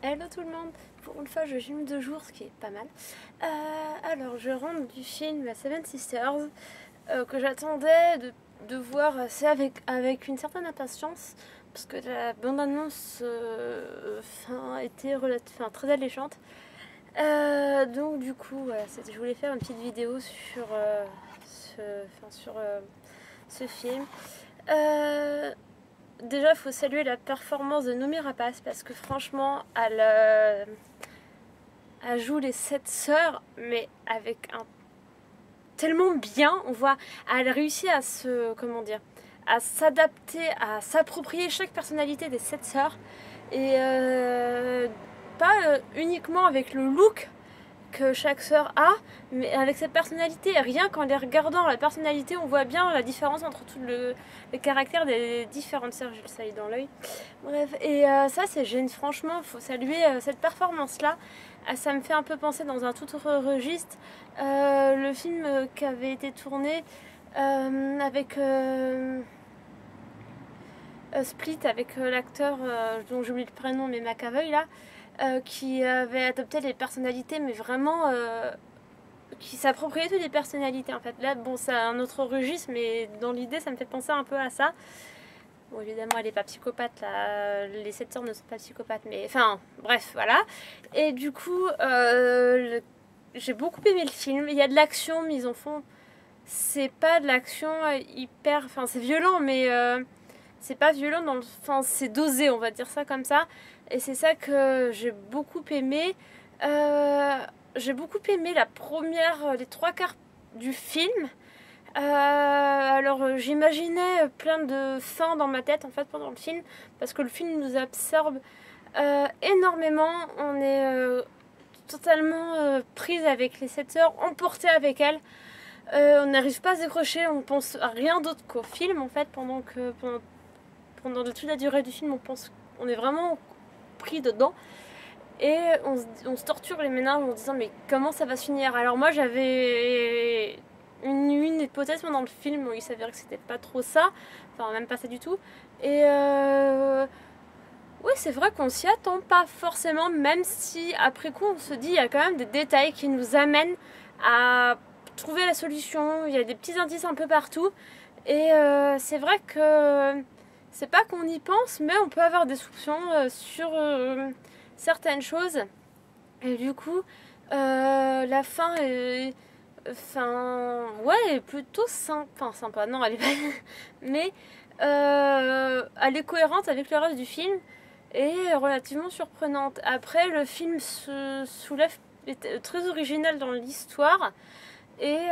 Hello tout le monde. Pour une fois je filme 2 jours, ce qui est pas mal. Alors je rentre du film Seven Sisters que j'attendais de voir assez avec une certaine impatience parce que la bande-annonce était très alléchante. Donc du coup voilà, je voulais faire une petite vidéo sur ce film. Déjà, il faut saluer la performance de Noomi Rapace parce que franchement, elle joue les 7 sœurs, mais avec un tellement bien. On voit, elle réussit à à s'adapter, à s'approprier chaque personnalité des 7 sœurs et pas uniquement avec le look que chaque sœur a, mais avec cette personnalité. Et rien qu'en les regardant la personnalité, on voit bien la différence entre tout le caractère des différentes sœurs. J'ai le soleil dans l'œil. Bref, et ça c'est génial. Franchement, faut saluer cette performance-là. Ça me fait un peu penser dans un tout autre registre le film qui avait été tourné avec Split, avec l'acteur dont j'oublie le prénom, mais McAvoy là. Qui avait adopté les personnalités, mais vraiment qui s'appropriait toutes les personnalités en fait. Là, bon, c'est un autre registre, mais dans l'idée, ça me fait penser un peu à ça. Bon, évidemment, elle n'est pas psychopathe, là. Les 7 sœurs ne sont pas psychopathes, mais enfin, bref, voilà. Et du coup, j'ai beaucoup aimé le film. Il y a de l'action, mais ils en font. C'est pas de l'action hyper. Enfin, c'est violent, mais c'est pas violent dans le. Enfin, c'est dosé, on va dire ça comme ça. Et c'est ça que j'ai beaucoup aimé. J'ai beaucoup aimé les 3 quarts du film. Alors j'imaginais plein de fins dans ma tête en fait pendant le film, parce que le film nous absorbe énormément. On est totalement prise avec les 7 sœurs, emportée avec elles. On n'arrive pas à se décrocher, on pense à rien d'autre qu'au film en fait, pendant toute la durée du film on est vraiment pris dedans et on se torture les méninges en se disant mais comment ça va se finir. Alors moi j'avais une hypothèse pendant le film où il s'avérait que c'était pas trop ça, enfin même pas ça du tout, et oui c'est vrai qu'on s'y attend pas forcément, même si après coup on se dit il y a quand même des détails qui nous amènent à trouver la solution. Il y a des petits indices un peu partout et c'est vrai que c'est pas qu'on y pense, mais on peut avoir des soupçons sur certaines choses. Et du coup, la fin est, est plutôt sympa. Enfin, sympa, non, elle est pas. Mais elle est cohérente avec le reste du film et relativement surprenante. Après, le film est très original dans l'histoire et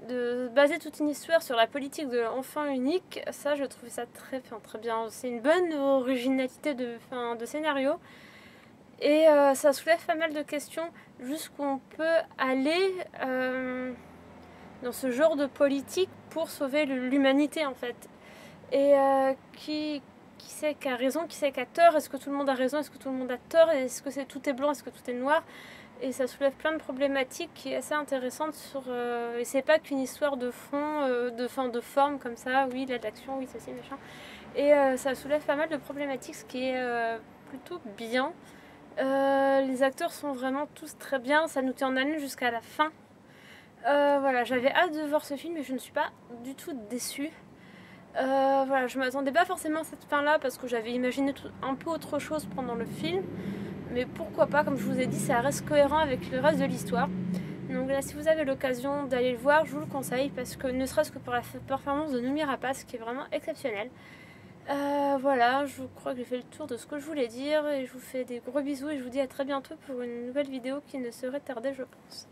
de baser toute une histoire sur la politique de l'enfant unique. Ça, je trouve ça très bien. C'est une bonne originalité de scénario. Et ça soulève pas mal de questions jusqu'où on peut aller dans ce genre de politique pour sauver l'humanité en fait. Et qui c'est qui a raison, qui c'est qui a tort, est-ce que tout le monde a raison, est-ce que tout le monde a tort, est-ce que tout est blanc, est-ce que tout est noir. Et ça soulève plein de problématiques qui est assez intéressante et c'est pas qu'une histoire de fond, de forme comme ça, oui, là, de l'action, oui, ceci, machin. Et ça soulève pas mal de problématiques, ce qui est plutôt bien. Les acteurs sont vraiment tous très bien, ça nous tient en haleine jusqu'à la fin. Voilà, j'avais hâte de voir ce film et je ne suis pas du tout déçue. Voilà, je m'attendais pas forcément à cette fin-là parce que j'avais imaginé un peu autre chose pendant le film. Mais pourquoi pas, comme je vous ai dit, ça reste cohérent avec le reste de l'histoire. Donc là, si vous avez l'occasion d'aller le voir, je vous le conseille parce que ne serait-ce que pour la performance de Noomi Rapace qui est vraiment exceptionnelle. Voilà, je crois que j'ai fait le tour de ce que je voulais dire et je vous fais des gros bisous et je vous dis à très bientôt pour une nouvelle vidéo qui ne saurait tarder, je pense.